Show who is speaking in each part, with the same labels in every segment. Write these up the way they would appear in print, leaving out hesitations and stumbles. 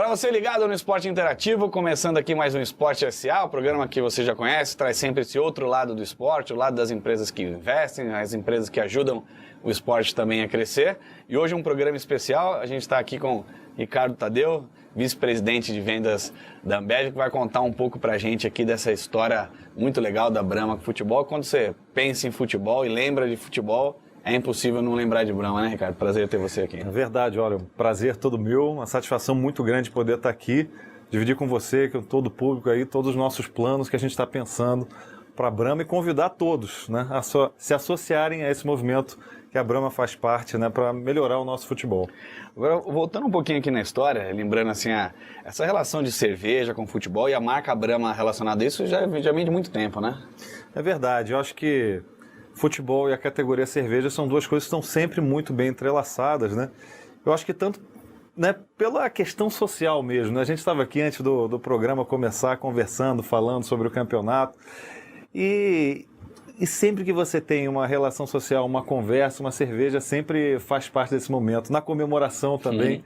Speaker 1: Para você ligado no Esporte Interativo, começando aqui mais um Esporte S.A., o programa que você já conhece, traz sempre esse outro lado do esporte, o lado das empresas que investem, as empresas que ajudam o esporte também a crescer. E hoje um programa especial, a gente está aqui com Ricardo Tadeu, vice-presidente de vendas da Ambev, que vai contar um pouco para a gente aqui dessa história muito legal da Brahma com futebol. Quando você pensa em futebol e lembra de futebol, é impossível não lembrar de Brahma, né, Ricardo? Prazer ter você aqui.
Speaker 2: É verdade, olha, um prazer todo meu, uma satisfação muito grande poder estar aqui, dividir com você, com todo o público aí, todos os nossos planos que a gente está pensando para a Brahma e convidar todos, né, a se associarem a esse movimento que a Brahma faz parte, né, para melhorar o nosso futebol.
Speaker 1: Agora, voltando um pouquinho aqui na história, lembrando assim, essa relação de cerveja com futebol e a marca Brahma relacionada a isso já vem de muito tempo, né?
Speaker 2: É verdade, eu acho que futebol e a categoria cerveja são duas coisas que estão sempre muito bem entrelaçadas, né? Eu acho que tanto, né, pela questão social mesmo, né? A gente estava aqui antes do programa começar conversando, falando sobre o campeonato e sempre que você tem uma relação social, uma conversa, uma cerveja, sempre faz parte desse momento, na comemoração também. Sim.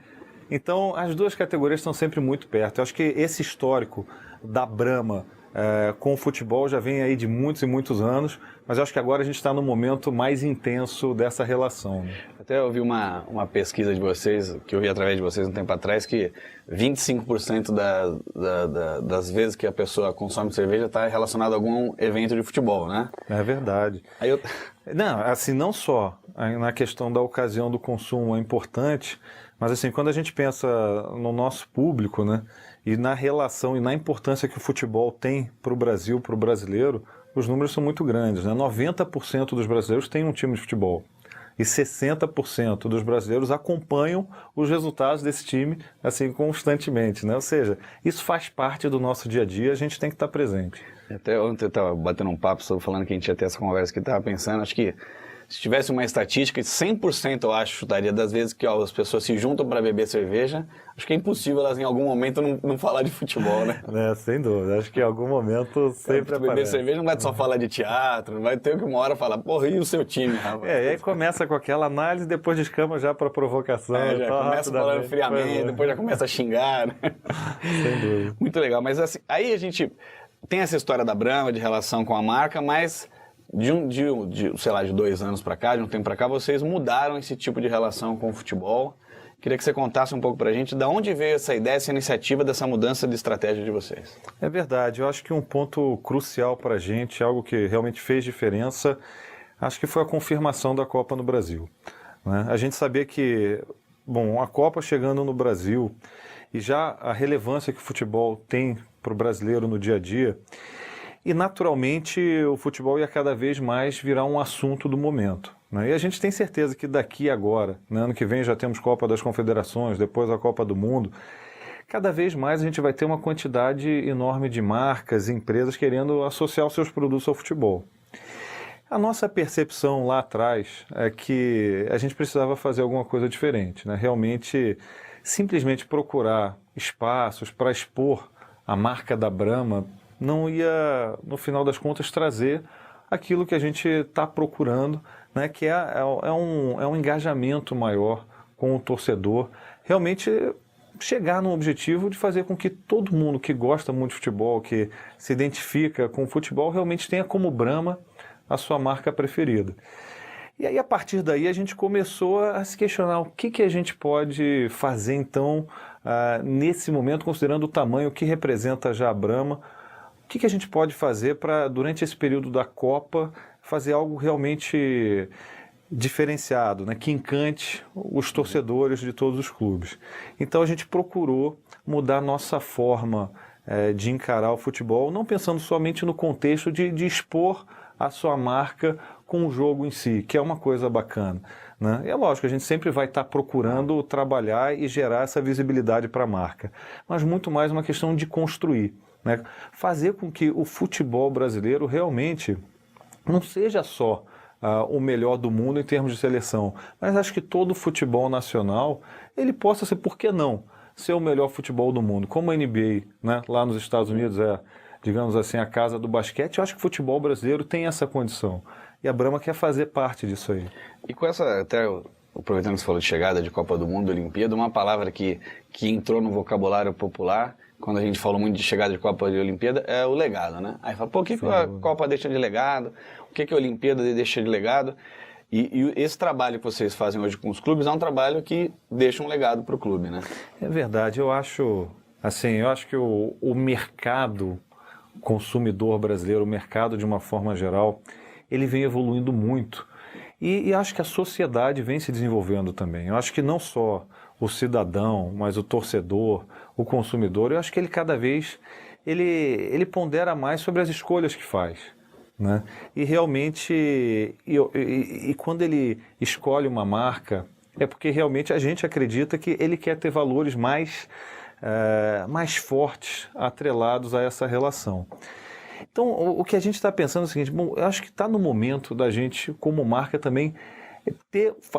Speaker 2: Então, as duas categorias estão sempre muito perto. Eu acho que esse histórico da Brahma com o futebol já vem aí de muitos e muitos anos, mas eu acho que agora a gente está no momento mais intenso dessa relação. Né?
Speaker 1: Até eu vi uma pesquisa de vocês, que eu vi através de vocês um tempo atrás, que 25% das vezes que a pessoa consome cerveja está relacionado a algum evento de futebol, né?
Speaker 2: É verdade. Não, assim, não só na questão da ocasião do consumo é importante, mas assim, quando a gente pensa no nosso público, né, e na relação e na importância que o futebol tem para o Brasil, para o brasileiro, os números são muito grandes, né? 90% dos brasileiros têm um time de futebol e 60% dos brasileiros acompanham os resultados desse time assim constantemente, né? Ou seja, isso faz parte do nosso dia a dia, a gente tem que estar presente.
Speaker 1: Até ontem eu estava batendo um papo falando que a gente ia ter essa conversa, que estava pensando, acho que se tivesse uma estatística, 100% eu acho, chutaria das vezes que as pessoas se juntam para beber cerveja, acho que é impossível elas em algum momento não falar de futebol, né?
Speaker 2: Sem dúvida, acho que em algum momento sempre aparece.
Speaker 1: Beber cerveja não vai só falar de teatro, não vai ter que uma hora falar, porra, e o seu time, rapaz?
Speaker 2: E aí começa com aquela análise, depois descama já para provocação.
Speaker 1: Já começa falando friamente, depois já começa a xingar, né?
Speaker 2: Sem dúvida.
Speaker 1: Muito legal, mas assim, aí a gente tem essa história da Brahma, de relação com a marca, mas sei lá, de 2 anos para cá, de um tempo para cá, vocês mudaram esse tipo de relação com o futebol. Queria que você contasse um pouco para a gente de onde veio essa ideia, essa iniciativa dessa mudança de estratégia de vocês.
Speaker 2: É verdade, eu acho que um ponto crucial para a gente, algo que realmente fez diferença, acho que foi a confirmação da Copa no Brasil. Né? A gente sabia que, a Copa chegando no Brasil e já a relevância que o futebol tem para o brasileiro no dia a dia, e naturalmente o futebol ia cada vez mais virar um assunto do momento. Né? E a gente tem certeza que daqui agora, né, ano que vem já temos Copa das Confederações, depois a Copa do Mundo, cada vez mais a gente vai ter uma quantidade enorme de marcas e empresas querendo associar os seus produtos ao futebol. A nossa percepção lá atrás é que a gente precisava fazer alguma coisa diferente, né? Realmente, simplesmente procurar espaços para expor a marca da Brahma não ia, no final das contas, trazer aquilo que a gente está procurando, né, que é um engajamento maior com o torcedor, realmente chegar no objetivo de fazer com que todo mundo que gosta muito de futebol, que se identifica com o futebol, realmente tenha como Brahma a sua marca preferida. E aí, a partir daí, a gente começou a se questionar o que a gente pode fazer, então, nesse momento, considerando o tamanho que representa já a Brahma. O que a gente pode fazer para, durante esse período da Copa, fazer algo realmente diferenciado, né, que encante os torcedores de todos os clubes. Então a gente procurou mudar nossa forma de encarar o futebol, não pensando somente no contexto de expor a sua marca com o jogo em si, que é uma coisa bacana. Né? E é lógico, a gente sempre vai estar procurando trabalhar e gerar essa visibilidade para a marca, mas muito mais uma questão de construir. Né? Fazer com que o futebol brasileiro realmente não seja só o melhor do mundo em termos de seleção, mas acho que todo o futebol nacional ele possa ser, por que não, ser o melhor futebol do mundo, como a NBA, né, lá nos Estados Unidos digamos assim, a casa do basquete. Eu acho que o futebol brasileiro tem essa condição e a Brahma quer fazer parte disso aí.
Speaker 1: E com essa, até aproveitando que você falou de chegada de Copa do Mundo, Olimpíada, uma palavra que entrou no vocabulário popular, quando a gente falou muito de chegada de Copa de Olimpíada, é o legado, né? Aí fala, pô, o que a Copa deixa de legado? O que a Olimpíada deixa de legado? E esse trabalho que vocês fazem hoje com os clubes é um trabalho que deixa um legado para o clube, né?
Speaker 2: É verdade, eu acho que o mercado consumidor brasileiro, o mercado de uma forma geral, ele vem evoluindo muito. E acho que a sociedade vem se desenvolvendo também. Eu acho que não só o cidadão, mas o torcedor, o consumidor, eu acho que ele cada vez ele pondera mais sobre as escolhas que faz. Né? E realmente, quando ele escolhe uma marca, é porque realmente a gente acredita que ele quer ter valores mais fortes atrelados a essa relação. Então, o que a gente está pensando é o seguinte, bom, eu acho que está no momento da gente, como marca também,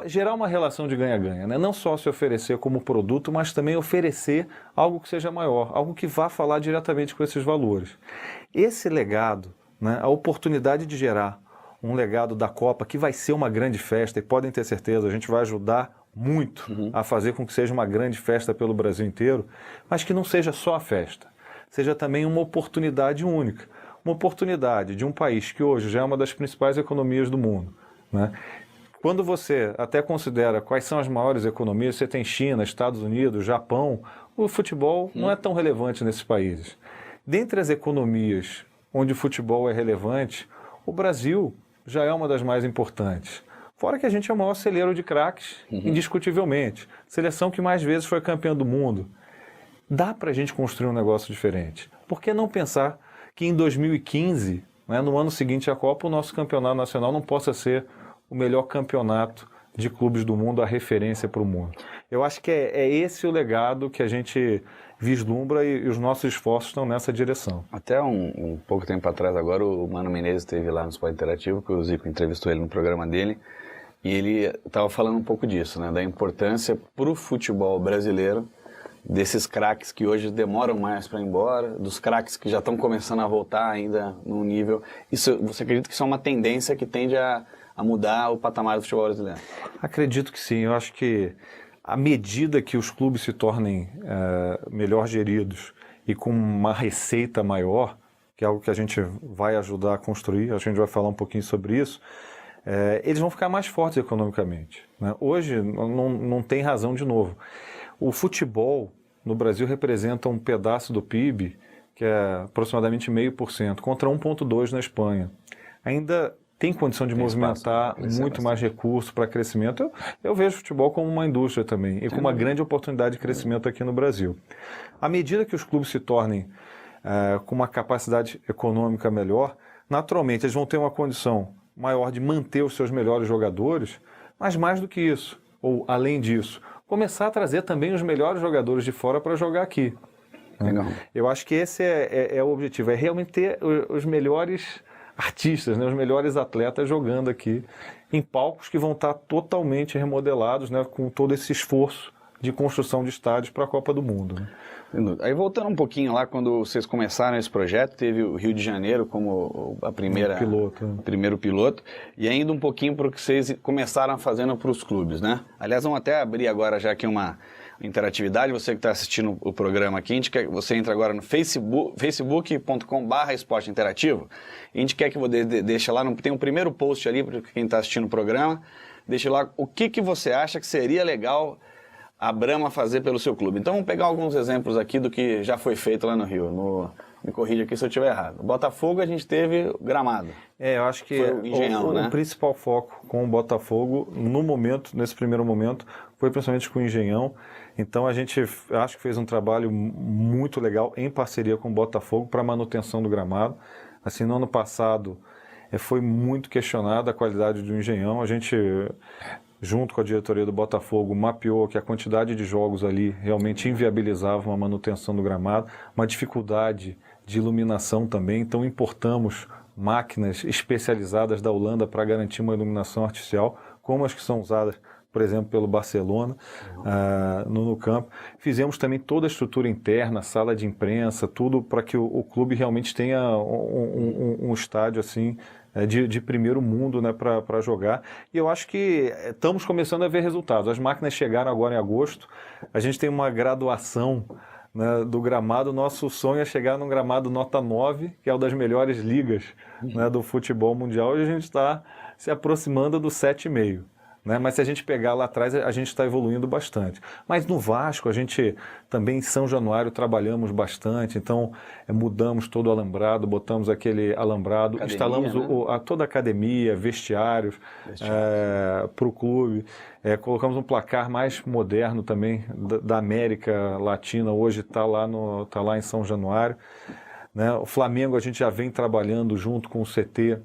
Speaker 2: gerar uma relação de ganha-ganha, né? Não só se oferecer como produto, mas também oferecer algo que seja maior, algo que vá falar diretamente com esses valores. Esse legado, né, a oportunidade de gerar um legado da Copa, que vai ser uma grande festa, e podem ter certeza, a gente vai ajudar muito a fazer com que seja uma grande festa pelo Brasil inteiro, mas que não seja só a festa, seja também uma oportunidade única, uma oportunidade de um país que hoje já é uma das principais economias do mundo, né? Quando você até considera quais são as maiores economias, você tem China, Estados Unidos, Japão, o futebol não é tão relevante nesses países. Dentre as economias onde o futebol é relevante, o Brasil já é uma das mais importantes. Fora que a gente é o maior celeiro de craques, indiscutivelmente. Seleção que mais vezes foi campeã do mundo. Dá para a gente construir um negócio diferente. Por que não pensar que em 2015, né, no ano seguinte à Copa, o nosso campeonato nacional não possa ser o melhor campeonato de clubes do mundo, a referência para o mundo? Eu acho que é esse o legado que a gente vislumbra e os nossos esforços estão nessa direção.
Speaker 1: Até um pouco tempo atrás agora, o Mano Menezes esteve lá no Sport Interativo, que o Zico entrevistou ele no programa dele, e ele estava falando um pouco disso, né, da importância para o futebol brasileiro, desses craques que hoje demoram mais para ir embora, dos craques que já estão começando a voltar ainda num nível... Isso, você acredita que isso é uma tendência que tende a mudar o patamar do futebol brasileiro?
Speaker 2: Acredito que sim. Eu acho que à medida que os clubes se tornem melhor geridos e com uma receita maior, que é algo que a gente vai ajudar a construir, a gente vai falar um pouquinho sobre isso, eles vão ficar mais fortes economicamente, né? Hoje não tem razão de novo. O futebol no Brasil representa um pedaço do PIB que é aproximadamente 0,5%, contra 1,2% na Espanha. Ainda tem condição de movimentar muito mais recursos para crescimento. Eu vejo o futebol como uma indústria também e com uma grande oportunidade de crescimento aqui no Brasil. À medida que os clubes se tornem com uma capacidade econômica melhor, naturalmente eles vão ter uma condição maior de manter os seus melhores jogadores, mas mais do que isso, ou além disso, começar a trazer também os melhores jogadores de fora para jogar aqui.
Speaker 1: Legal.
Speaker 2: Eu acho que esse é o objetivo, é realmente ter os melhores artistas, né, os melhores atletas jogando aqui em palcos que vão estar totalmente remodelados, né, com todo esse esforço de construção de estádios para a Copa do Mundo, né?
Speaker 1: Aí voltando um pouquinho lá, quando vocês começaram esse projeto, teve o Rio de Janeiro como a primeiro piloto, e ainda um pouquinho para o que vocês começaram fazendo para os clubes, né? Aliás, vamos até abrir agora já aqui uma interatividade. Você que está assistindo o programa aqui, você entra agora no facebook.com/esporte interativo. A gente quer que você deixe lá, tem um primeiro post ali para quem está assistindo o programa, deixe lá o que você acha que seria legal a Brahma fazer pelo seu clube. Então vamos pegar alguns exemplos aqui do que já foi feito lá no Rio. Me corrija aqui se eu estiver errado. No Botafogo a gente teve gramado.
Speaker 2: Eu acho que
Speaker 1: foi o Engenhão, né?
Speaker 2: O principal foco com o Botafogo, nesse primeiro momento, foi principalmente com o Engenhão. Então a gente acho que fez um trabalho muito legal em parceria com o Botafogo para a manutenção do gramado. Assim, no ano passado foi muito questionada a qualidade do Engenhão. A gente, junto com a diretoria do Botafogo, mapeou que a quantidade de jogos ali realmente inviabilizava uma manutenção do gramado, uma dificuldade de iluminação também. Então importamos máquinas especializadas da Holanda para garantir uma iluminação artificial, como as que são usadas, por exemplo, pelo Barcelona, no campo. Fizemos também toda a estrutura interna, sala de imprensa, tudo para que o clube realmente tenha um estádio assim de primeiro mundo, né, para jogar. E eu acho que estamos começando a ver resultados. As máquinas chegaram agora em agosto, a gente tem uma graduação, né, do gramado. Nosso sonho é chegar num gramado nota 9, que é uma das melhores ligas, né, do futebol mundial, e a gente está se aproximando do 7,5. Né? Mas se a gente pegar lá atrás, a gente está evoluindo bastante. Mas no Vasco, a gente também em São Januário trabalhamos bastante, então mudamos todo o alambrado, botamos aquele alambrado, academia, instalamos, né? Toda a academia, vestiários para o clube, colocamos um placar mais moderno também da América Latina, hoje está lá em São Januário. Né? O Flamengo a gente já vem trabalhando junto com o CT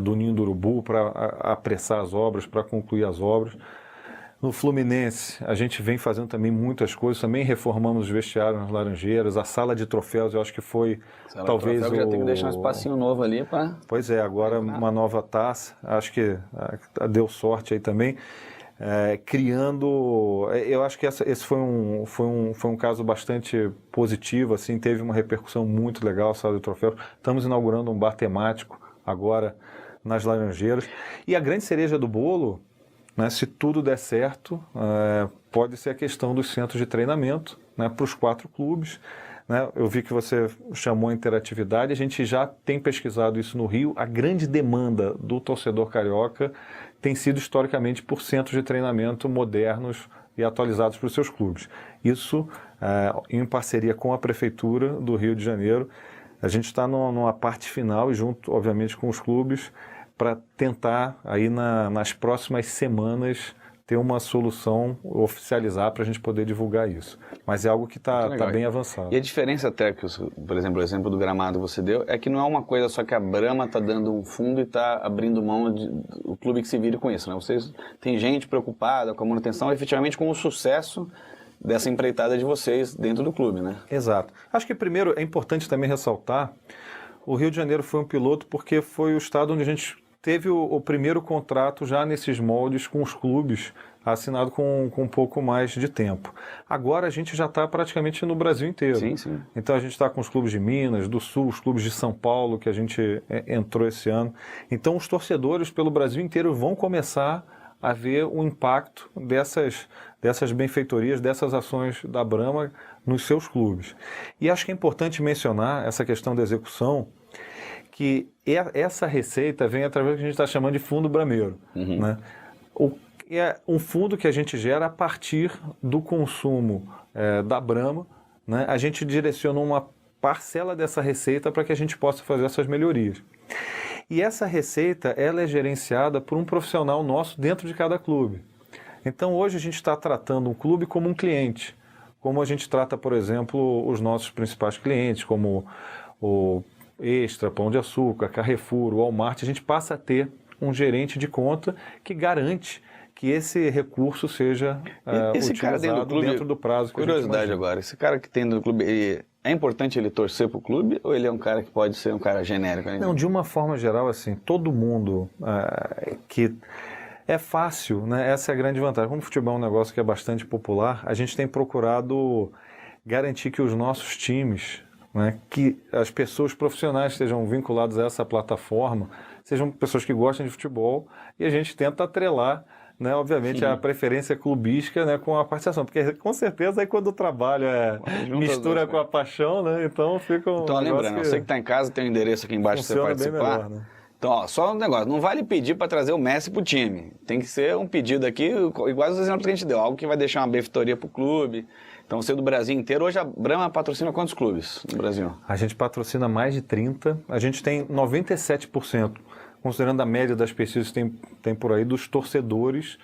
Speaker 2: do Ninho do Urubu para apressar as obras, para concluir as obras. No Fluminense, a gente vem fazendo também muitas coisas, também reformamos os vestiários nas Laranjeiras, a sala de troféus, eu acho que foi talvez
Speaker 1: já tem que deixar um espacinho novo ali para...
Speaker 2: Pois é, agora uma nova taça, acho que deu sorte aí também, criando... Eu acho que esse foi um caso bastante positivo, assim, teve uma repercussão muito legal a sala de troféus. Estamos inaugurando um bar temático agora nas Laranjeiras. E a grande cereja do bolo, né, se tudo der certo, pode ser a questão dos centros de treinamento, né, para os 4 clubes. Né? Eu vi que você chamou a interatividade, a gente já tem pesquisado isso no Rio. A grande demanda do torcedor carioca tem sido historicamente por centros de treinamento modernos e atualizados para os seus clubes. Isso em parceria com a Prefeitura do Rio de Janeiro. A gente está numa parte final e junto, obviamente, com os clubes para tentar, aí nas próximas semanas, ter uma solução, oficializar para a gente poder divulgar isso. Mas é algo que está bem avançado.
Speaker 1: E a diferença até, que, por exemplo, o exemplo do gramado que você deu, é que não é uma coisa só que a Brahma está dando um fundo e está abrindo mão do clube que se vire com isso. Né? Vocês tem gente preocupada com a manutenção, efetivamente com o sucesso dessa empreitada de vocês dentro do clube, né?
Speaker 2: Exato. Acho que primeiro é importante também ressaltar, o Rio de Janeiro foi um piloto porque foi o estado onde a gente teve o primeiro contrato já nesses moldes com os clubes, assinado com um pouco mais de tempo. Agora a gente já está praticamente no Brasil inteiro.
Speaker 1: Sim, sim.
Speaker 2: Então a gente está com os clubes de Minas, do Sul, os clubes de São Paulo, que a gente entrou esse ano. Então os torcedores pelo Brasil inteiro vão começar a ver o impacto dessas benfeitorias, dessas ações da Brahma nos seus clubes. E acho que é importante mencionar essa questão da execução, que essa receita vem através do que a gente está chamando de fundo brameiro.
Speaker 1: Uhum.
Speaker 2: Né? É um fundo que a gente gera a partir do consumo da Brahma. Né? A gente direciona uma parcela dessa receita para que a gente possa fazer essas melhorias. E essa receita, ela é gerenciada por um profissional nosso dentro de cada clube. Então hoje a gente está tratando um clube como um cliente, como a gente trata, por exemplo, os nossos principais clientes, como o Extra, Pão de Açúcar, Carrefour, Walmart. A gente passa a ter um gerente de conta que garante que esse recurso seja
Speaker 1: esse
Speaker 2: utilizado
Speaker 1: cara dentro do clube,
Speaker 2: dentro do prazo que a gente
Speaker 1: curiosidade
Speaker 2: imagina.
Speaker 1: Agora, esse cara que tem no clube, é importante ele torcer para o clube ou ele é um cara que pode ser um cara genérico? Ainda?
Speaker 2: Não, de uma forma geral, assim, todo mundo que... É fácil, né? Essa é a grande vantagem. Como o futebol é um negócio que é bastante popular, a gente tem procurado garantir que os nossos times, né, que as pessoas profissionais estejam vinculadas a essa plataforma, sejam pessoas que gostam de futebol, e a gente tenta atrelar, né, obviamente, a preferência clubística, né, com a participação, porque com certeza aí quando o trabalho mistura com a paixão, né, então fica um
Speaker 1: Então lembrando, você que está em casa tem o endereço aqui embaixo para você participar. Melhor, né? Então, ó, só um negócio, não vale pedir para trazer o Messi pro time, tem que ser um pedido aqui, igual os exemplos que a gente deu, algo que vai deixar uma benfeitoria pro clube. Então, ser do Brasil inteiro. Hoje a Brahma patrocina quantos clubes no Brasil? A
Speaker 2: gente patrocina mais de 30, a gente tem 97%, considerando a média das pesquisas que tem por aí, dos torcedores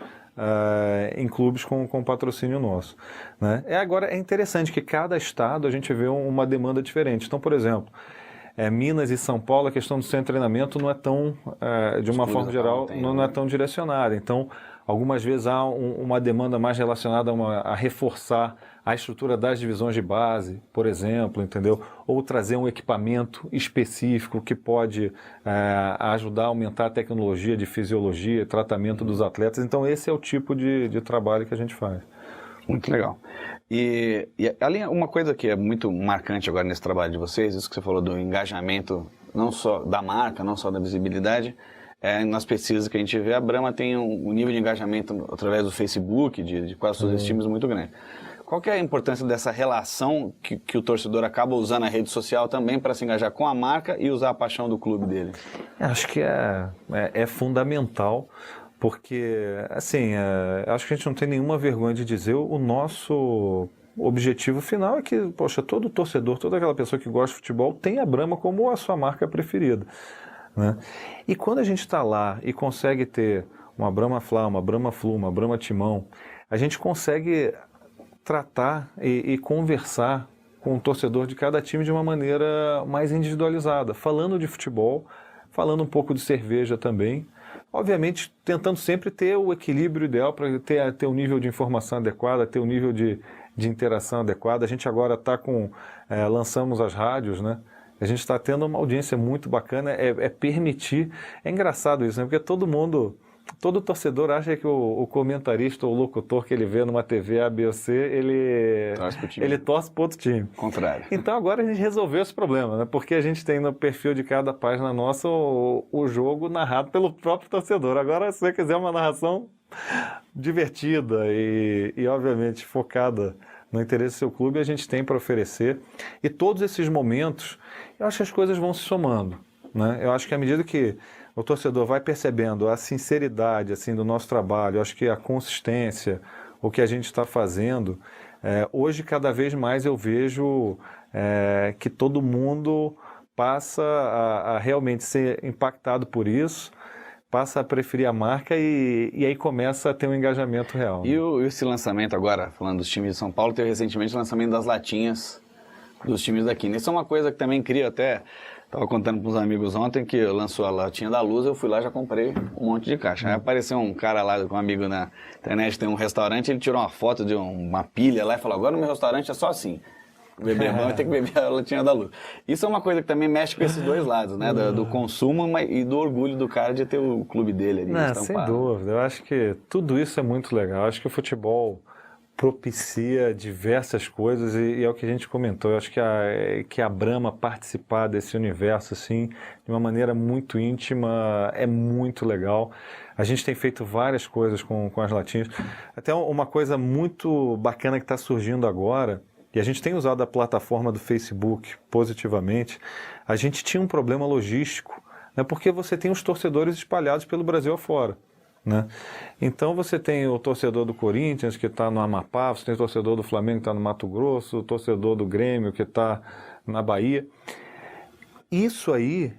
Speaker 2: em clubes com patrocínio nosso. Né? Agora, é interessante que cada estado a gente vê uma demanda diferente. Então, por exemplo, Minas e São Paulo, a questão do centro de treinamento não é tão, de uma forma geral, não é tão direcionada. Então, algumas vezes há uma demanda mais relacionada a reforçar a estrutura das divisões de base, por exemplo, entendeu? Ou trazer um equipamento específico que pode ajudar a aumentar a tecnologia de fisiologia, tratamento dos atletas. Então, esse é o tipo de trabalho que a gente faz.
Speaker 1: Muito legal. E ali uma coisa que é muito marcante agora nesse trabalho de vocês, isso que você falou do engajamento não só da marca, não só da visibilidade, nas pesquisas que a gente vê, a Brahma tem um nível de engajamento através do Facebook, de quase todos os times, muito grande. Qual que é a importância dessa relação que o torcedor acaba usando a rede social também para se engajar com a marca e usar a paixão do clube dele?
Speaker 2: Acho que é fundamental, porque, assim, acho que a gente não tem nenhuma vergonha de dizer, o nosso objetivo final é que, poxa, todo torcedor, toda aquela pessoa que gosta de futebol tem a Brahma como a sua marca preferida, né? E quando a gente está lá e consegue ter uma Brahma Fla, uma Brahma Flu, uma Brahma Timão, a gente consegue tratar e conversar com o torcedor de cada time de uma maneira mais individualizada, falando de futebol, falando um pouco de cerveja também, obviamente tentando sempre ter o equilíbrio ideal para ter o nível de informação adequada, ter o nível de interação adequada. A gente agora está lançamos as rádios, né? A gente está tendo uma audiência muito bacana, permitir, é engraçado isso, né? Porque todo torcedor acha que o comentarista ou o locutor que ele vê numa TV A, B ou C, ele torce para outro time.
Speaker 1: Contrário.
Speaker 2: Então agora a gente resolveu esse problema, né? Porque a gente tem no perfil de cada página nossa o jogo narrado pelo próprio torcedor. Agora, se você quiser uma narração divertida e obviamente focada no interesse do seu clube, a gente tem para oferecer. E todos esses momentos, eu acho que as coisas vão se somando, né? Eu acho que à medida que o torcedor vai percebendo a sinceridade assim, do nosso trabalho, acho que a consistência, o que a gente está fazendo, hoje cada vez mais eu vejo que todo mundo passa a realmente ser impactado por isso, passa a preferir a marca e aí começa a ter um engajamento real. Né?
Speaker 1: E esse lançamento agora, falando dos times de São Paulo, teve recentemente o lançamento das latinhas dos times daqui. Isso é uma coisa que também cria até... Estava contando para uns amigos ontem que lançou a latinha da Luz, eu fui lá e já comprei um monte de caixa. Aí apareceu um cara lá, com um amigo na internet, tem um restaurante, ele tirou uma foto de uma pilha lá e falou, agora no meu restaurante é só assim. Beber bom e tem que beber a latinha da Luz. Isso é uma coisa que também mexe com esses dois lados, né? Do consumo e do orgulho do cara de ter o clube dele ali estampado.
Speaker 2: Sem dúvida, eu acho que tudo isso é muito legal. Eu acho que o futebol propicia diversas coisas e é o que a gente comentou. Eu acho que a Brahma participar desse universo assim, de uma maneira muito íntima é muito legal. A gente tem feito várias coisas com as latinhas. Até uma coisa muito bacana que está surgindo agora, e a gente tem usado a plataforma do Facebook positivamente, a gente tinha um problema logístico, né, porque você tem os torcedores espalhados pelo Brasil afora. Né? Então você tem o torcedor do Corinthians que está no Amapá, você tem o torcedor do Flamengo que está no Mato Grosso, o torcedor do Grêmio que está na Bahia. Isso aí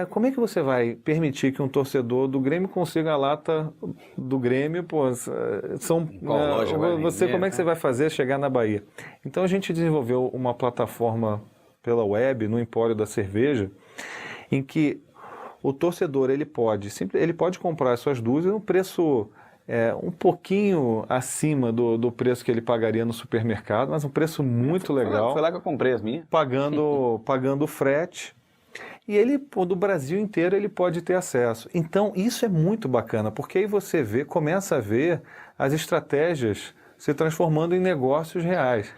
Speaker 2: como é que você vai permitir que um torcedor do Grêmio consiga a lata do Grêmio? Pô, como é que você vai fazer chegar na Bahia? Então a gente desenvolveu uma plataforma pela web, no Empório da Cerveja, em que o torcedor ele pode comprar as suas dúzias no preço um pouquinho acima do preço que ele pagaria no supermercado, mas um preço muito legal.
Speaker 1: Foi lá que eu comprei as minhas.
Speaker 2: Pagando o frete. E ele, do Brasil inteiro, ele pode ter acesso. Então, isso é muito bacana, porque aí você começa a ver as estratégias se transformando em negócios reais.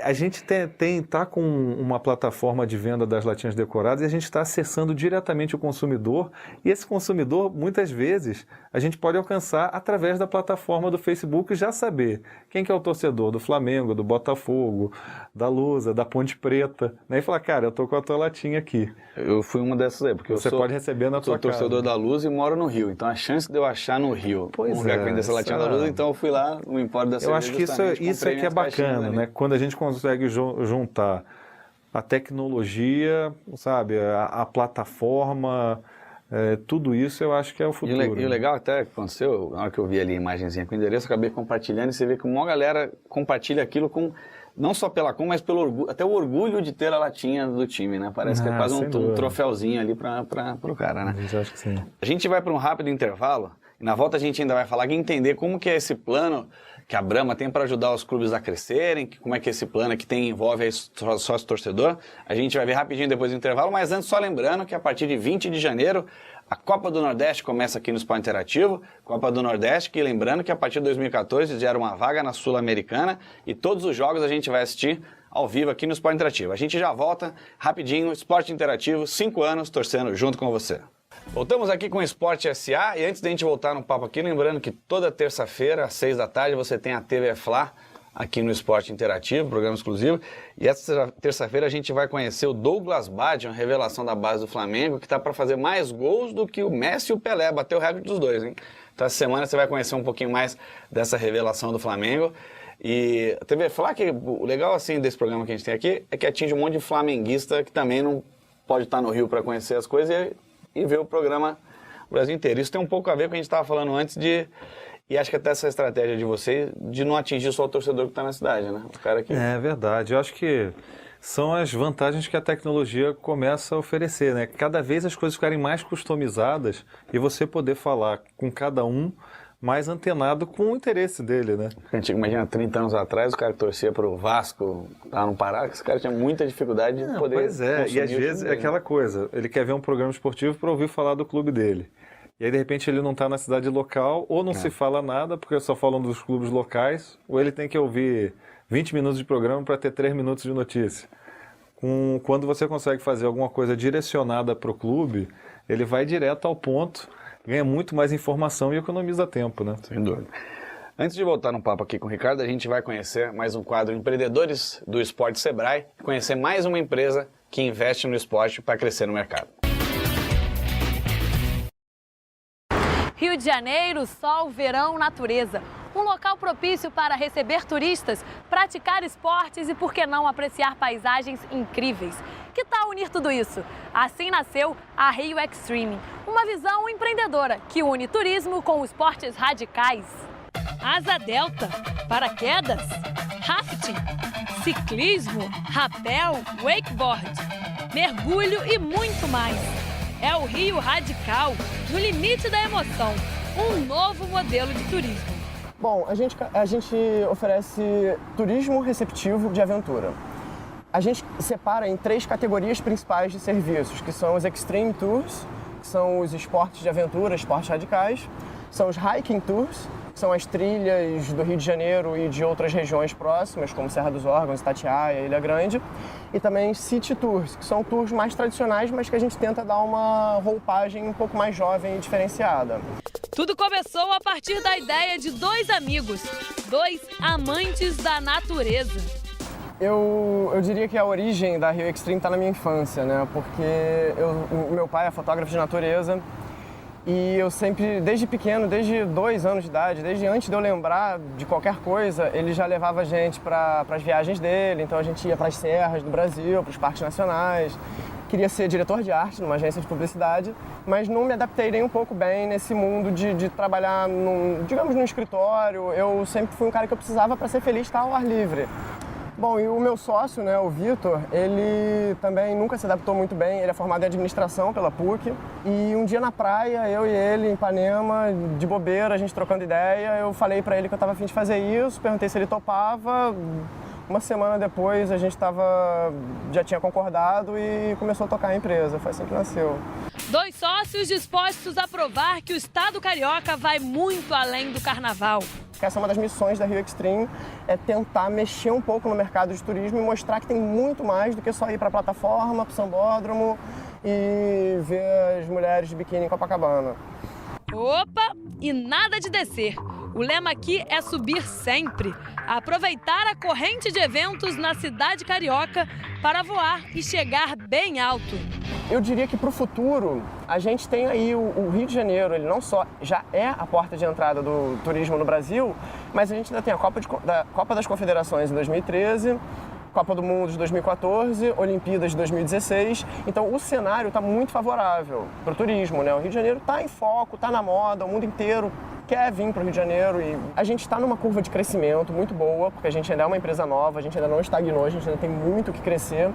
Speaker 2: A gente está com uma plataforma de venda das latinhas decoradas e a gente está acessando diretamente o consumidor, e esse consumidor, muitas vezes, a gente pode alcançar através da plataforma do Facebook e já saber quem que é o torcedor do Flamengo, do Botafogo, da Lusa, da Ponte Preta, né? E falar, cara, eu tô com a tua latinha aqui.
Speaker 1: Eu fui uma dessas aí, porque
Speaker 2: você pode receber na tua casa.
Speaker 1: Sou torcedor da Luz e moro no Rio, então a chance de eu achar no Rio um lugar que vende essa latinha da Luz, então eu fui lá no Empório da Cerveja.
Speaker 2: Eu acho que isso é que é bacana, né? Quando a gente consegue juntar a tecnologia, sabe, a plataforma, tudo isso eu acho que é o futuro.
Speaker 1: E o legal até que aconteceu, na hora que eu vi ali a imagenzinha com o endereço, eu acabei compartilhando e você vê que uma galera compartilha aquilo com, não só pela mas pelo orgulho, até o orgulho de ter a latinha do time, né? Parece que é quase um troféuzinho ali pro cara, né?
Speaker 2: Eu acho que sim.
Speaker 1: A gente vai para um rápido intervalo e na volta a gente ainda vai falar e entender como que é esse plano que a Brahma tem para ajudar os clubes a crescerem, como é que esse plano que envolve aí sócio-torcedor. A gente vai ver rapidinho depois do intervalo, mas antes só lembrando que a partir de 20 de janeiro a Copa do Nordeste começa aqui no Esporte Interativo, Copa do Nordeste, que lembrando que a partir de 2014 já era uma vaga na Sul-Americana e todos os jogos a gente vai assistir ao vivo aqui no Esporte Interativo. A gente já volta rapidinho, Esporte Interativo, 5 anos torcendo junto com você. Voltamos aqui com o Esporte SA e antes da gente voltar no papo aqui, lembrando que toda terça-feira, às 6 da tarde, você tem a TV Fla aqui no Esporte Interativo, programa exclusivo. E essa terça-feira a gente vai conhecer o Douglas Baggio, uma revelação da base do Flamengo, que está para fazer mais gols do que o Messi e o Pelé, bateu o recorde dos dois, hein? Então essa semana você vai conhecer um pouquinho mais dessa revelação do Flamengo. E a TV Fla, que o legal assim desse programa que a gente tem aqui, é que atinge um monte de flamenguista que também não pode estar no Rio para conhecer as coisas e ver o programa o Brasil inteiro. Isso tem um pouco a ver com o que a gente estava falando antes e acho que até essa estratégia de vocês de não atingir só o torcedor que está na cidade, né? O cara que...
Speaker 2: É verdade. Eu acho que são as vantagens que a tecnologia começa a oferecer, né? Cada vez as coisas ficarem mais customizadas e você poder falar com cada um mais antenado com o interesse dele, né?
Speaker 1: Imagina, 30 anos atrás, o cara que torcia para o Vasco, lá no Pará, que esse cara tinha muita dificuldade de poder...
Speaker 2: Pois é, e às vezes é aquela coisa, ele quer ver um programa esportivo para ouvir falar do clube dele. E aí, de repente, ele não está na cidade local, ou não se fala nada, porque só falam dos clubes locais, ou ele tem que ouvir 20 minutos de programa para ter 3 minutos de notícia. Quando você consegue fazer alguma coisa direcionada para o clube, ele vai direto ao ponto, ganha muito mais informação e economiza tempo, né?
Speaker 1: Sem dúvida. Antes de voltar no papo aqui com o Ricardo, a gente vai conhecer mais um quadro Empreendedores do Esporte Sebrae, conhecer mais uma empresa que investe no esporte para crescer no mercado.
Speaker 3: Rio de Janeiro, sol, verão, natureza. Um local propício para receber turistas, praticar esportes e, por que não, apreciar paisagens incríveis. Que tal unir tudo isso? Assim nasceu a Rio Extreme, uma visão empreendedora que une turismo com esportes radicais. Asa delta, paraquedas, rafting, ciclismo, rapel, wakeboard, mergulho e muito mais. É o Rio Radical, no limite da emoção, um novo modelo de turismo.
Speaker 4: Bom, a gente oferece turismo receptivo de aventura. A gente separa em 3 categorias principais de serviços, que são os Extreme Tours, que são os esportes de aventura, esportes radicais, são os Hiking Tours, que são as trilhas do Rio de Janeiro e de outras regiões próximas, como Serra dos Órgãos, Itatiaia, Ilha Grande, e também City Tours, que são tours mais tradicionais, mas que a gente tenta dar uma roupagem um pouco mais jovem e diferenciada.
Speaker 3: Tudo começou a partir da ideia de 2 amigos, 2 amantes da natureza.
Speaker 4: Eu diria que a origem da Rio Extreme está na minha infância, né? Porque o meu pai é fotógrafo de natureza e eu sempre, desde pequeno, desde 2 anos de idade, desde antes de eu lembrar de qualquer coisa, ele já levava a gente para as viagens dele. Então a gente ia para as serras do Brasil, para os parques nacionais. Queria ser diretor de arte numa agência de publicidade, mas não me adaptei nem um pouco bem nesse mundo de trabalhar, num escritório. Eu sempre fui um cara que eu precisava, para ser feliz, estar ao ar livre. Bom, e o meu sócio, né, o Vitor, ele também nunca se adaptou muito bem. Ele é formado em administração pela PUC. E um dia na praia, eu e ele, em Ipanema, de bobeira, a gente trocando ideia, eu falei para ele que eu estava a fim de fazer isso, perguntei se ele topava. Uma semana depois, a gente já tinha concordado e começou a tocar a empresa. Foi assim que nasceu.
Speaker 3: 2 sócios dispostos a provar que o estado carioca vai muito além do carnaval.
Speaker 4: Essa é uma das missões da Rio Extreme, é tentar mexer um pouco no mercado de turismo e mostrar que tem muito mais do que só ir para a plataforma, para o sambódromo e ver as mulheres de biquíni em Copacabana.
Speaker 3: Opa! E nada de descer. O lema aqui é subir sempre. Aproveitar a corrente de eventos na cidade carioca para voar e chegar bem alto.
Speaker 4: Eu diria que para o futuro, a gente tem aí o Rio de Janeiro, ele não só já é a porta de entrada do turismo no Brasil, mas a gente ainda tem a Copa das Confederações em 2013, Copa do Mundo de 2014, Olimpíadas de 2016. Então o cenário está muito favorável para o turismo, né? O Rio de Janeiro está em foco, está na moda, o mundo inteiro quer vir para o Rio de Janeiro e a gente está numa curva de crescimento muito boa, porque a gente ainda é uma empresa nova, a gente ainda não estagnou, a gente ainda tem muito o que crescer.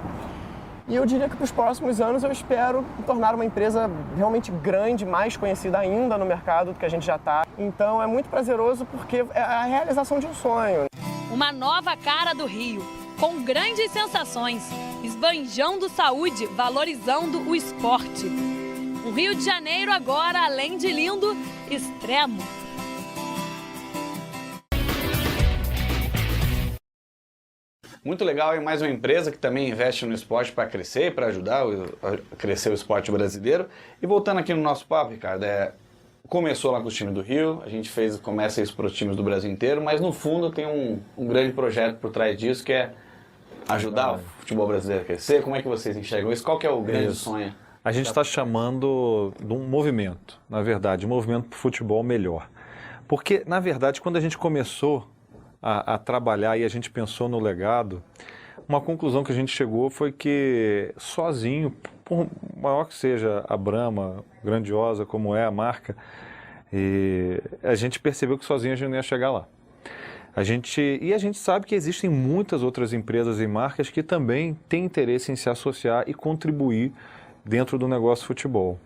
Speaker 4: E eu diria que para os próximos anos eu espero tornar uma empresa realmente grande, mais conhecida ainda no mercado do que a gente já está. Então é muito prazeroso porque é a realização de um sonho.
Speaker 3: Uma nova cara do Rio, com grandes sensações, esbanjando saúde, valorizando o esporte. Um Rio de Janeiro agora, além de lindo, extremo.
Speaker 1: Muito legal, e mais uma empresa que também investe no esporte para crescer, para ajudar a crescer o esporte brasileiro. E voltando aqui no nosso papo, Ricardo, começou lá com os times do Rio, a gente começa isso para os times do Brasil inteiro, mas no fundo tem um grande projeto por trás disso, que é ajudar o futebol brasileiro a crescer. Como é que vocês enxergam isso? Qual que é o grande sonho?
Speaker 2: A gente está chamando de um movimento, na verdade, um movimento para o futebol melhor. Porque, na verdade, quando a gente começou a trabalhar e a gente pensou no legado, uma conclusão que a gente chegou foi que sozinho, por maior que seja a Brahma, grandiosa como é a marca, a gente percebeu que sozinho a gente não ia chegar lá. A gente sabe que existem muitas outras empresas e marcas que também têm interesse em se associar e contribuir dentro do negócio futebol.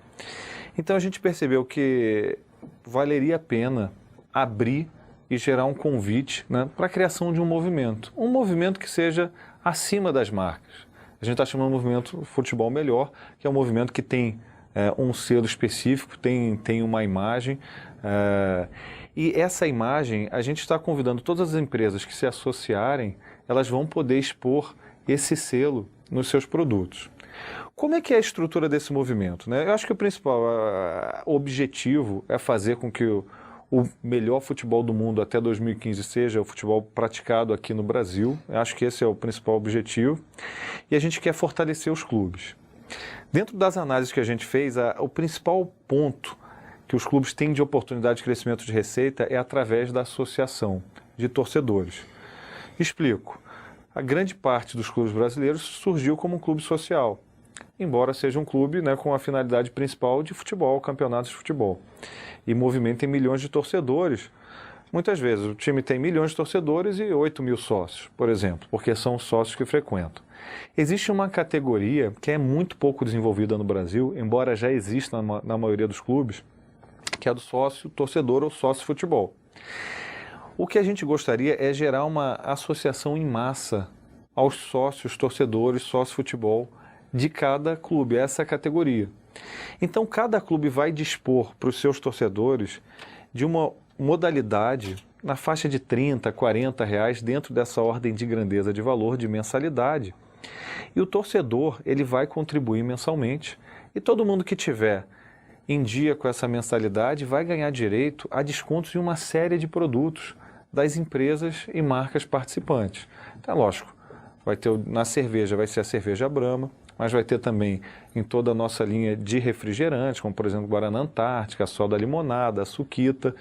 Speaker 2: Então a gente percebeu que valeria a pena abrir e gerar um convite, né, para a criação de um movimento que seja acima das marcas. A gente está chamando de movimento Futebol Melhor, que é um movimento que tem um selo específico, tem uma imagem, e essa imagem, a gente está convidando todas as empresas que se associarem, elas vão poder expor esse selo nos seus produtos. Como é que é a estrutura desse movimento, né? Eu acho que o principal objetivo é fazer com que o melhor futebol do mundo até 2015 seja o futebol praticado aqui no Brasil. Eu acho que esse é o principal objetivo. E a gente quer fortalecer os clubes. Dentro das análises que a gente fez, o principal ponto que os clubes têm de oportunidade de crescimento de receita é através da associação de torcedores. Explico. A grande parte dos clubes brasileiros surgiu como um clube social, embora seja um clube, né, com a finalidade principal de futebol, campeonatos de futebol. E movimentem milhões de torcedores. Muitas vezes o time tem milhões de torcedores e 8 mil sócios, por exemplo, porque são os sócios que frequentam. Existe uma categoria que é muito pouco desenvolvida no Brasil, embora já exista na maioria dos clubes, que é do sócio torcedor ou sócio futebol. O que a gente gostaria é gerar uma associação em massa aos sócios torcedores, sócio futebol de cada clube, essa categoria. Então, cada clube vai dispor para os seus torcedores de uma modalidade na faixa de R$30, R$40 dentro dessa ordem de grandeza de valor de mensalidade. E o torcedor, ele vai contribuir mensalmente e todo mundo que tiver em dia com essa mensalidade vai ganhar direito a descontos em uma série de produtos das empresas e marcas participantes. Então, lógico, vai ter na cerveja, vai ser a cerveja Brahma, mas vai ter também em toda a nossa linha de refrigerantes, como por exemplo Guaraná Antártica, a Soda Limonada, a Suquita.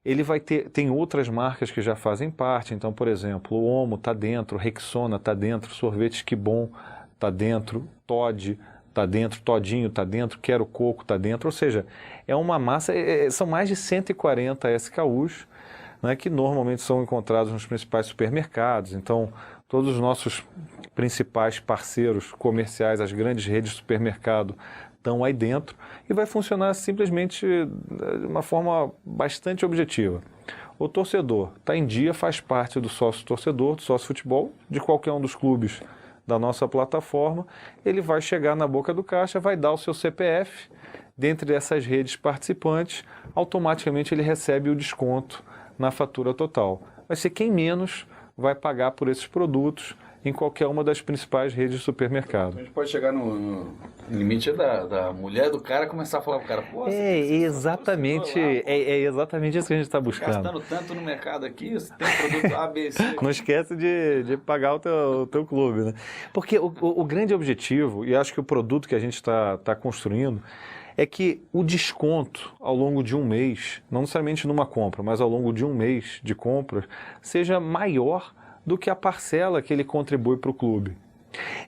Speaker 2: Ele vai ter, tem outras marcas que já fazem parte, então por exemplo, o Omo está dentro, Rexona está dentro, Sorvetes Que Bom está dentro, Toddy está dentro, Todinho está dentro, Quero Coco está dentro, ou seja, é uma massa, são mais de 140 SKUs, né, que normalmente são encontrados nos principais supermercados. Então, todos os nossos principais parceiros comerciais, as grandes redes de supermercado, estão aí dentro e vai funcionar simplesmente de uma forma bastante objetiva. O torcedor está em dia, faz parte do sócio torcedor, do sócio futebol, de qualquer um dos clubes da nossa plataforma, ele vai chegar na boca do caixa, vai dar o seu CPF, dentre essas redes participantes, automaticamente ele recebe o desconto na fatura total. Vai ser quem menos vai pagar por esses produtos em qualquer uma das principais redes de supermercado.
Speaker 1: A gente pode chegar no limite da mulher do cara começar a falar pro cara, pô,
Speaker 2: exatamente isso que a gente está buscando.
Speaker 1: Gastando tanto no mercado aqui, você tem produto A, B, C.
Speaker 2: Não esquece de pagar o teu clube, né? Porque o grande objetivo, e acho que o produto que a gente está construindo, é que o desconto ao longo de um mês, não necessariamente numa compra, mas ao longo de um mês de compras, seja maior do que a parcela que ele contribui para o clube.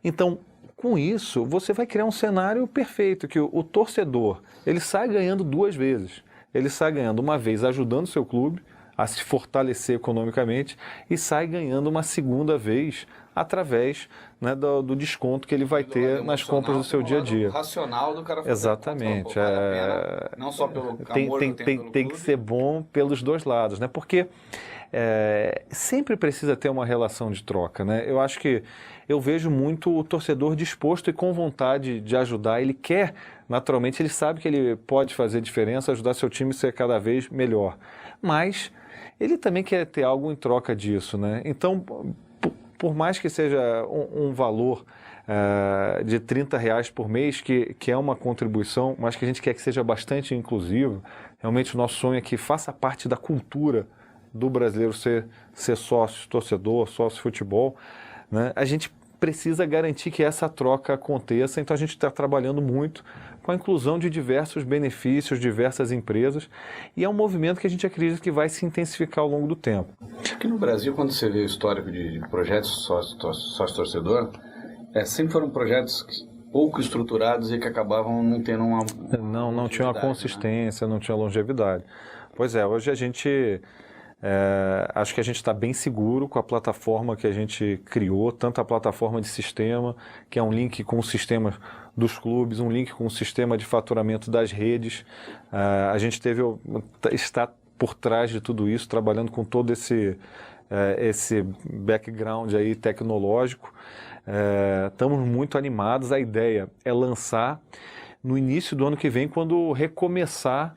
Speaker 2: Então, com isso, você vai criar um cenário perfeito, que o torcedor, ele sai ganhando duas vezes. Ele sai ganhando uma vez ajudando o seu clube a se fortalecer economicamente e sai ganhando uma segunda vez através, né, do desconto que ele vai ter nas compras do seu dia a dia.
Speaker 1: Racional do cara fazer.
Speaker 2: Exatamente.
Speaker 1: Vale a pena, não só pelo amor
Speaker 2: tem que ser bom pelos dois lados, né? Porque sempre precisa ter uma relação de troca, né? Eu acho que eu vejo muito o torcedor disposto e com vontade de ajudar. Ele quer, naturalmente, ele sabe que ele pode fazer diferença, ajudar seu time a ser cada vez melhor. Mas ele também quer ter algo em troca disso, né? Então, por mais que seja um valor de R$30 por mês, que é uma contribuição, mas que a gente quer que seja bastante inclusivo, realmente o nosso sonho é que faça parte da cultura do brasileiro ser sócio, torcedor, sócio futebol, né? A gente precisa garantir que essa troca aconteça, então a gente está trabalhando muito com a inclusão de diversos benefícios, diversas empresas, e é um movimento que a gente acredita que vai se intensificar ao longo do tempo.
Speaker 1: Aqui no Brasil, quando você vê o histórico de projetos sócio-torcedor, sempre foram projetos pouco estruturados e que acabavam não tendo uma...
Speaker 2: Não tinha uma consistência, né? Não tinha longevidade. Pois é, hoje a gente... acho que a gente está bem seguro com a plataforma que a gente criou, tanto a plataforma de sistema, que é um link com o sistema dos clubes, um link com o sistema de faturamento das redes. A gente está por trás de tudo isso, trabalhando com todo esse background aí tecnológico. Estamos muito animados. A ideia é lançar no início do ano que vem, quando recomeçar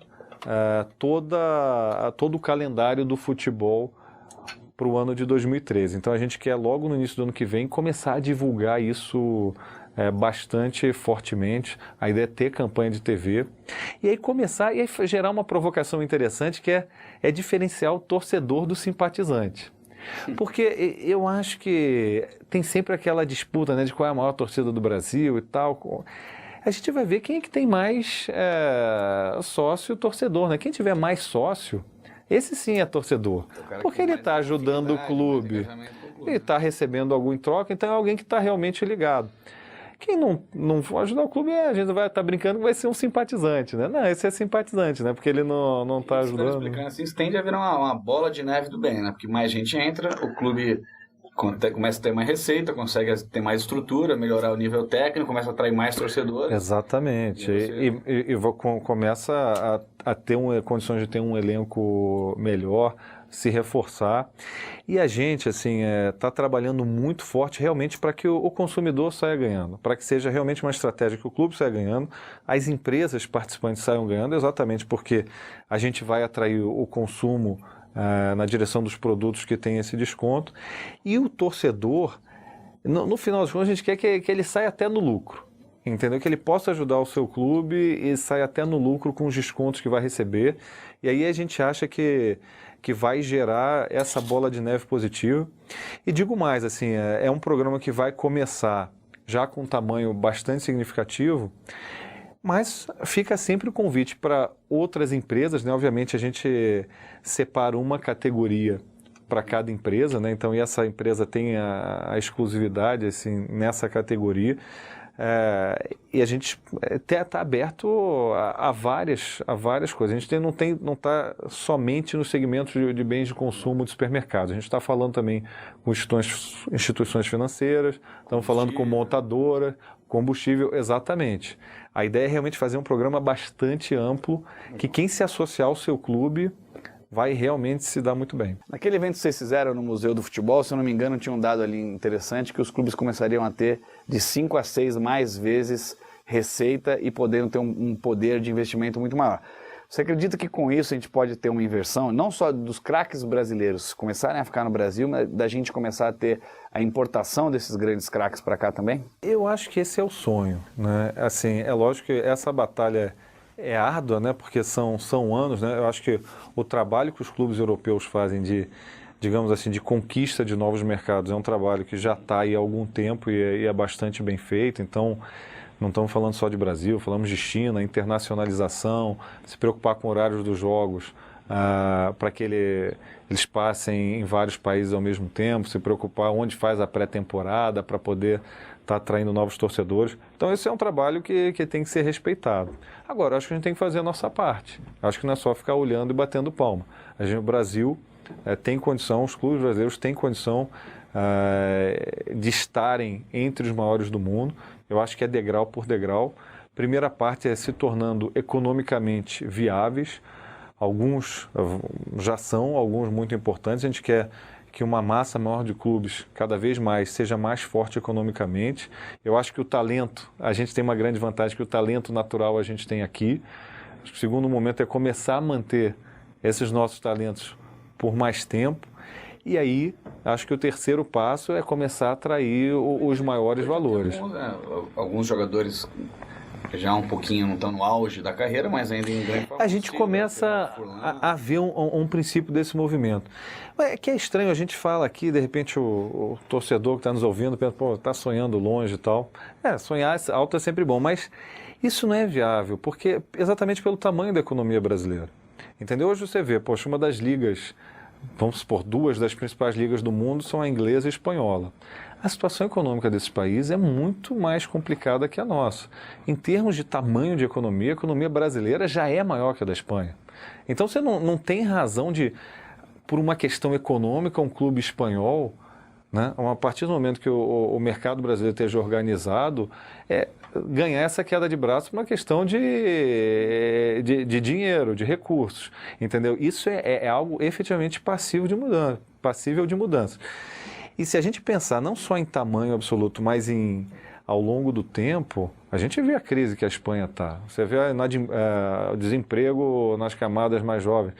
Speaker 2: todo o calendário do futebol para o ano de 2013. Então a gente quer logo no início do ano que vem começar a divulgar isso bastante fortemente. A ideia é ter campanha de TV e aí gerar uma provocação interessante, que é diferenciar o torcedor do simpatizante. Porque eu acho que tem sempre aquela disputa, né, de qual é a maior torcida do Brasil e tal. A gente vai ver quem é que tem mais sócio torcedor, né? Quem tiver mais sócio, esse sim é torcedor. Porque ele está ajudando o clube, ele está recebendo algo em troca, então é alguém que está realmente ligado. Quem não for ajudar o clube, a gente vai estar brincando que vai ser um simpatizante, né? Não, esse é simpatizante, né? Porque ele não está ajudando.
Speaker 1: Explicando assim, isso tende a virar uma bola de neve do bem, né? Porque mais gente entra, o clube começa a ter mais receita, consegue ter mais estrutura, melhorar o nível técnico, começa a atrair mais torcedores.
Speaker 2: Exatamente. E começa a ter condições de ter um elenco melhor, se reforçar. E a gente, assim, está trabalhando muito forte realmente para que o consumidor saia ganhando, para que seja realmente uma estratégia que o clube saia ganhando, as empresas participantes saiam ganhando, exatamente porque a gente vai atrair o consumo na direção dos produtos que tem esse desconto. E o torcedor, no final das contas, a gente quer que ele saia até no lucro, entendeu? Que ele possa ajudar o seu clube e saia até no lucro com os descontos que vai receber. E aí a gente acha que vai gerar essa bola de neve positiva. E digo mais, assim, é um programa que vai começar já com um tamanho bastante significativo, mas fica sempre o convite para outras empresas, né? Obviamente a gente separa uma categoria para cada empresa, né? Então, e essa empresa tem a exclusividade assim, nessa categoria. E a gente está aberto a várias coisas. A gente não está somente no segmento de bens de consumo de supermercados. A gente está falando também com instituições financeiras, estamos falando com montadora, combustível, exatamente. A ideia é realmente fazer um programa bastante amplo, que quem se associar ao seu clube vai realmente se dar muito bem.
Speaker 1: Naquele evento que vocês fizeram no Museu do Futebol, se eu não me engano, tinha um dado ali interessante, que os clubes começariam a ter de 5 a 6 mais vezes receita e poderiam ter um poder de investimento muito maior. Você acredita que com isso a gente pode ter uma inversão, não só dos craques brasileiros começarem a ficar no Brasil, mas da gente começar a ter a importação desses grandes craques para cá também?
Speaker 2: Eu acho que esse é o sonho, né? Assim, é lógico que essa batalha é árdua, né? Porque são anos, né? Eu acho que o trabalho que os clubes europeus fazem digamos assim, de conquista de novos mercados é um trabalho que já está aí há algum tempo e é bastante bem feito. Então, não estamos falando só de Brasil, falamos de China, internacionalização, se preocupar com horários dos jogos para que eles passem em vários países ao mesmo tempo, se preocupar onde faz a pré-temporada para poder estar atraindo novos torcedores. Então esse é um trabalho que tem que ser respeitado. Agora, acho que a gente tem que fazer a nossa parte. Acho que não é só ficar olhando e batendo palma. O Brasil tem condição, os clubes brasileiros têm condição de estarem entre os maiores do mundo. Eu acho que é degrau por degrau. Primeira parte é se tornando economicamente viáveis. Alguns já são, alguns muito importantes. A gente quer que uma massa maior de clubes cada vez mais seja mais forte economicamente. Eu acho que o talento, a gente tem uma grande vantagem, que o talento natural a gente tem aqui. O segundo momento é começar a manter esses nossos talentos por mais tempo. E aí, acho que o terceiro passo é começar a atrair os maiores valores.
Speaker 1: Alguns jogadores já um pouquinho não estão no auge da carreira, mas ainda em grande forma.
Speaker 2: A gente começa a ver um princípio desse movimento. É que é estranho, a gente fala aqui, de repente o torcedor que está nos ouvindo pensa, pô, está sonhando longe e tal. Sonhar alto é sempre bom, mas isso não é viável, porque exatamente pelo tamanho da economia brasileira. Entendeu? Hoje você vê, poxa, uma das ligas, vamos supor, 2 das principais ligas do mundo são a inglesa e a espanhola. A situação econômica desse país é muito mais complicada que a nossa. Em termos de tamanho de economia, a economia brasileira já é maior que a da Espanha. Então você não tem razão de, por uma questão econômica, um clube espanhol, né, a partir do momento que o mercado brasileiro esteja organizado, ganhar essa queda de braço por uma questão de dinheiro, de recursos. Entendeu? Isso é algo efetivamente passível de mudança. E se a gente pensar não só em tamanho absoluto, mas ao longo do tempo, a gente vê a crise que a Espanha está. Você vê o desemprego nas camadas mais jovens.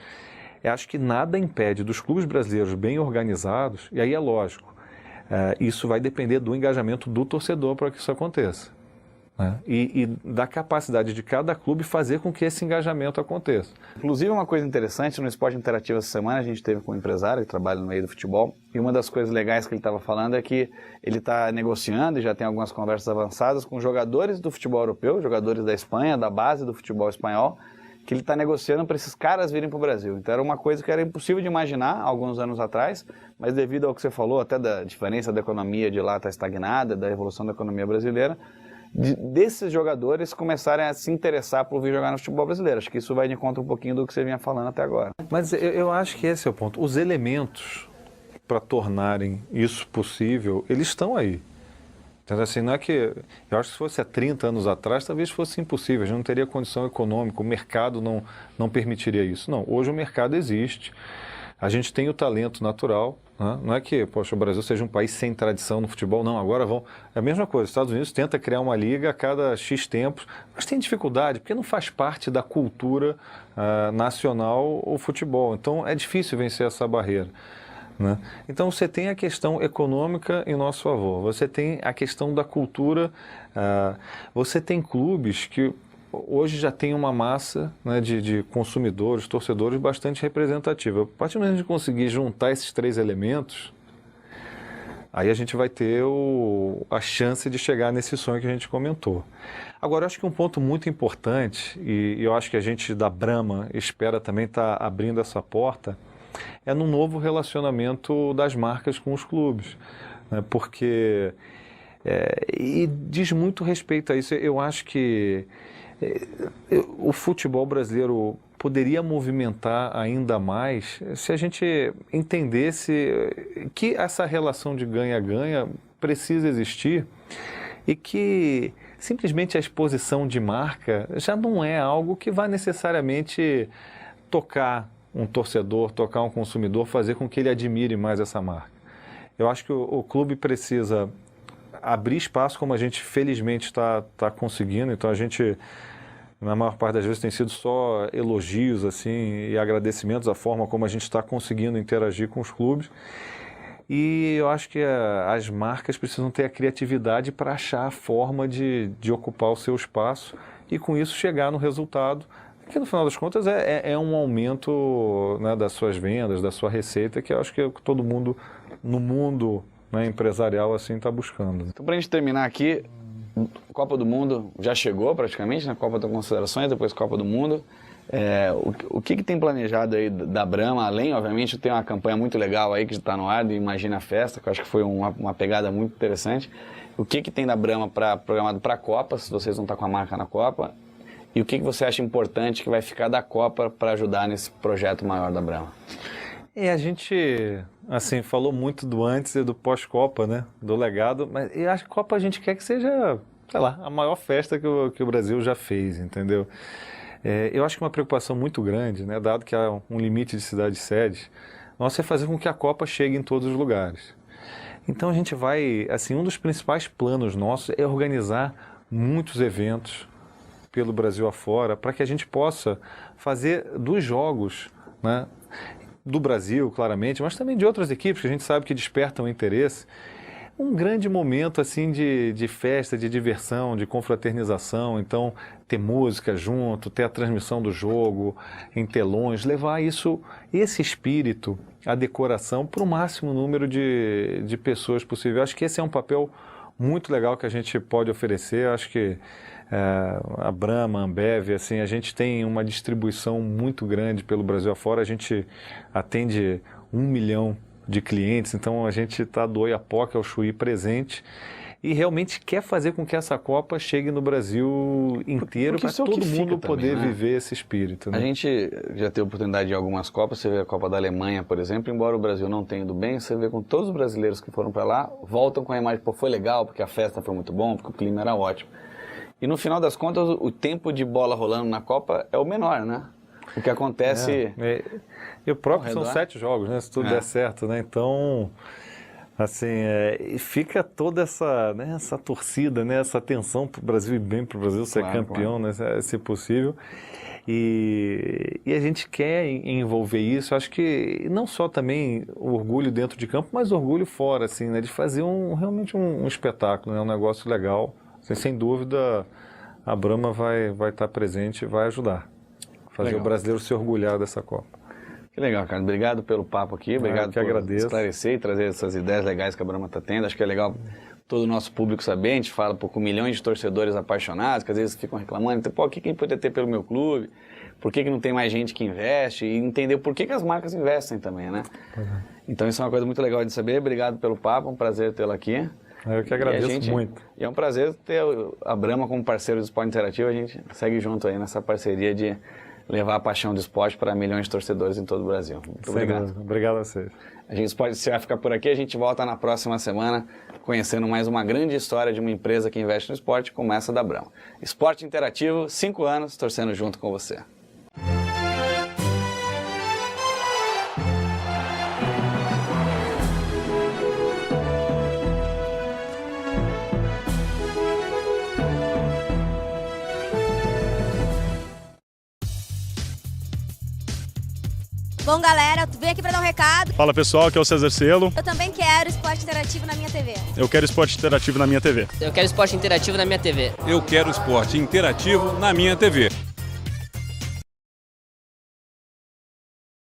Speaker 2: Eu acho que nada impede dos clubes brasileiros bem organizados, e aí é lógico, isso vai depender do engajamento do torcedor para que isso aconteça. Né? E da capacidade de cada clube fazer com que esse engajamento aconteça.
Speaker 1: Inclusive, uma coisa interessante, no Esporte Interativo essa semana, a gente teve com um empresário que trabalha no meio do futebol, e uma das coisas legais que ele estava falando é que ele está negociando, e já tem algumas conversas avançadas, com jogadores do futebol europeu, jogadores da Espanha, da base do futebol espanhol, que ele está negociando para esses caras virem para o Brasil. Então era uma coisa que era impossível de imaginar alguns anos atrás, mas devido ao que você falou, até da diferença da economia de lá estar estagnada, da evolução da economia brasileira, desses jogadores começarem a se interessar por vir jogar no futebol brasileiro. Acho que isso vai de conta um pouquinho do que você vinha falando até agora.
Speaker 2: Mas eu acho que esse é o ponto. Os elementos para tornarem isso possível, eles estão aí. Então, assim, não é que... Eu acho que se fosse há 30 anos atrás, talvez fosse impossível. A gente não teria condição econômica, o mercado não permitiria isso. Não, hoje o mercado existe. A gente tem o talento natural, né? Não é que, poxa, o Brasil seja um país sem tradição no futebol, não, agora vão... É a mesma coisa, os Estados Unidos tenta criar uma liga a cada X tempos, mas tem dificuldade, porque não faz parte da cultura nacional o futebol. Então é difícil vencer essa barreira. Né? Então você tem a questão econômica em nosso favor, você tem a questão da cultura, você tem clubes que hoje já tem uma massa, né, de consumidores, torcedores bastante representativa. A partir do momento que a gente conseguir juntar esses 3 elementos, aí a gente vai ter a chance de chegar nesse sonho que a gente comentou. Agora, eu acho que um ponto muito importante, e eu acho que a gente da Brahma espera também estar abrindo essa porta, é no novo relacionamento das marcas com os clubes, né? Porque, e diz muito respeito a isso, eu acho que o futebol brasileiro poderia movimentar ainda mais se a gente entendesse que essa relação de ganha-ganha precisa existir e que simplesmente a exposição de marca já não é algo que vai necessariamente tocar um torcedor, tocar um consumidor, fazer com que ele admire mais essa marca. Eu acho que o clube precisa abrir espaço, como a gente felizmente está conseguindo. Então a gente, na maior parte das vezes, tem sido só elogios assim, e agradecimentos à forma como a gente está conseguindo interagir com os clubes. E eu acho que as marcas precisam ter a criatividade para achar a forma de ocupar o seu espaço e com isso chegar no resultado que no final das contas é um aumento, né, das suas vendas, da sua receita, que eu acho que é o que todo mundo no mundo, né, empresarial assim está buscando.
Speaker 1: Então, para a gente terminar aqui, Copa do Mundo já chegou praticamente, na Copa das Considerações, depois Copa do Mundo. O que tem planejado aí da Brahma, além, obviamente, tem uma campanha muito legal aí que está no ar, do Imagina a Festa, que eu acho que foi uma pegada muito interessante. O que tem da Brahma programado para a Copa, se vocês vão estar com a marca na Copa? E o que você acha importante que vai ficar da Copa para ajudar nesse projeto maior da Brahma?
Speaker 2: A gente, assim, falou muito do antes e do pós-Copa, né? Do legado, mas eu acho que a Copa a gente quer que seja, sei lá, a maior festa que o Brasil já fez, entendeu? Eu acho que uma preocupação muito grande, né? Dado que há um limite de cidade-sede, nossa, é fazer com que a Copa chegue em todos os lugares. Então a gente vai, assim, um dos principais planos nossos é organizar muitos eventos pelo Brasil afora, para que a gente possa fazer dos jogos, né, do Brasil, claramente, mas também de outras equipes que a gente sabe que despertam interesse. Um grande momento assim de festa, de diversão, de confraternização. Então, ter música junto, ter a transmissão do jogo em telões, levar esse espírito, a decoração, para o máximo número de pessoas possível. Acho que esse é um papel muito legal que a gente pode oferecer. Acho que a Brahma, a Ambev, assim, a gente tem uma distribuição muito grande pelo Brasil afora. A gente atende 1 milhão de clientes, então a gente está do Oiapoque ao Chuí presente e realmente quer fazer com que essa Copa chegue no Brasil inteiro para todo mundo poder viver esse espírito. Né?
Speaker 1: A gente já teve oportunidade de algumas Copas, você vê a Copa da Alemanha, por exemplo, embora o Brasil não tenha ido bem, você vê com todos os brasileiros que foram para lá, voltam com a imagem, pô, foi legal, porque a festa foi muito bom, porque o clima era ótimo. E no final das contas, o tempo de bola rolando na Copa é o menor, né? O que acontece...
Speaker 2: E o próprio são 7 jogos, né? Se tudo der certo, né? Então, assim, fica toda essa torcida, né? Essa tensão para o Brasil ir bem, para o Brasil ser campeão, né? Se possível. E a gente quer envolver isso. Acho que não só também o orgulho dentro de campo, mas orgulho fora, assim, né? De fazer realmente um espetáculo, né? Um negócio legal. Assim, sem dúvida, a Brahma vai estar presente e vai ajudar. Fazer o brasileiro se orgulhar dessa Copa.
Speaker 1: Que legal, cara. Obrigado pelo papo aqui. Obrigado por esclarecer e trazer essas ideias legais que a Brahma está tendo. Acho que é legal todo o nosso público saber. A gente fala com milhões de torcedores apaixonados, que às vezes ficam reclamando. Pô, o que a gente poderia ter pelo meu clube? Por que não tem mais gente que investe? E entender por que as marcas investem também, né? Então isso é uma coisa muito legal de saber. Obrigado pelo papo. É um prazer tê-lo aqui.
Speaker 2: Eu que agradeço muito.
Speaker 1: E é um prazer ter a Brahma como parceiro do Esporte Interativo. A gente segue junto aí nessa parceria de levar a paixão do esporte para milhões de torcedores em todo o Brasil. Muito obrigado.
Speaker 2: Obrigado a vocês.
Speaker 1: A gente vai ficar por aqui, a gente volta na próxima semana conhecendo mais uma grande história de uma empresa que investe no esporte como essa da Brahma. Esporte Interativo, 5 anos, torcendo junto com você.
Speaker 5: Bom, galera, eu venho aqui para dar um recado.
Speaker 6: Fala, pessoal, aqui é o César Cielo.
Speaker 5: Eu também quero esporte interativo na minha TV.
Speaker 6: Eu quero esporte interativo na minha TV.
Speaker 7: Eu quero esporte interativo na minha TV.
Speaker 8: Eu quero esporte interativo na minha TV.